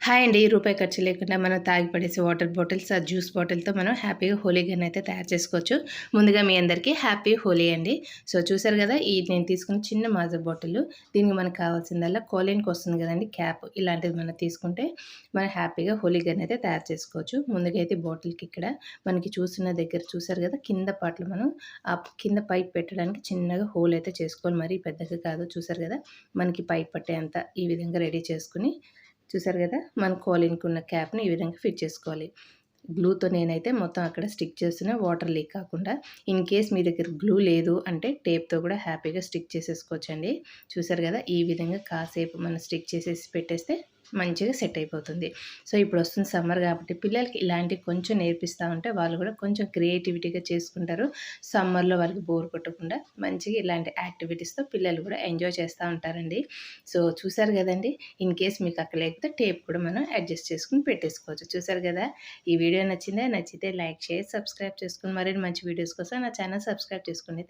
Hi అండి. రూపాయి ఖర్చు లేకుండా మనం తాగి పడేసే వాటర్ బాటిల్స్, ఆ జ్యూస్ బాటిల్‌తో మనం హ్యాపీగా హోలీ గన్ అయితే తయారు చేసుకోవచ్చు. ముందుగా మీ అందరికీ హ్యాపీ హోలీ అండి. సో, చూసారు గదా! ఈ నేను తీసుకున్న చిన్న మాజా బాటిలు. దీనికి మనకు కావాల్సిందల్లా కోలిన్‌కి వస్తుంది గదండీ క్యాప్. ఇలాంటిది మనం తీసుకుంటే మనం హ్యాపీగా హోలీ గన్ అయితే తయారు చేసుకోవచ్చు. ముందుగా అయితే బాటిల్‌కి ఇక్కడ మనకి చూస్తున్న దగ్గర చూసారు గదా! కింద పార్ట్‌లో మనం ఆ కింద పైప్ పెట్టడానికి చిన్నగా హోల్ అయితే చేసుకోవాలి. మరీ పెద్దగా కాదు. చూసారు గదా! మనకి పైప్ పట్టేంత ఈ విధంగా రెడీ చేసుకొని చూసారు కదా! మన కోలిన్‌కున్న క్యాప్‌ని ఈ విధంగా ఫిట్ చేసుకోవాలి. గ్లూతో నేనైతే మొత్తం అక్కడ స్టిక్ చేస్తున్నా వాటర్ లీక్ కాకుండా. ఇన్ కేస్ మీ దగ్గర గ్లూ లేదు అంటే టేప్‌తో కూడా హ్యాపీగా స్టిక్ చేసేసుకోవచ్చండి. చూసారు కదా! ఈ విధంగా కాసేపు మనం స్టిక్ చేసేసి పెట్టేస్తే మంచిగా సెట్ అయిపోతుంది. సో, ఇప్పుడొస్తుంది సమ్మర్ కాబట్టి పిల్లలకి ఇలాంటివి కొంచెం నేర్పిస్తా ఉంటే వాళ్ళు కూడా కొంచెం క్రియేటివిటీగా చేసుకుంటారు. సమ్మర్‌లో వాళ్ళకి బోర్ కొట్టకుండా మంచిగా ఇలాంటి యాక్టివిటీస్‌తో పిల్లలు కూడా ఎంజాయ్ చేస్తా ఉంటారండి. సో, చూసారు కదండీ! ఇన్ కేస్ మీకు అక్కడ లేకపోతే టేప్ కూడా మనం అడ్జస్ట్ చేసుకొని పెట్టేసుకోవచ్చు. చూసారు కదా! ఈ వీడియో నచ్చిందా? నచ్చితే లైక్, షేర్, సబ్స్క్రైబ్ చేసుకొని మరిన్ని మంచి వీడియోస్ కోసం నా ఛానల్ సబ్స్క్రైబ్ చేసుకోండి.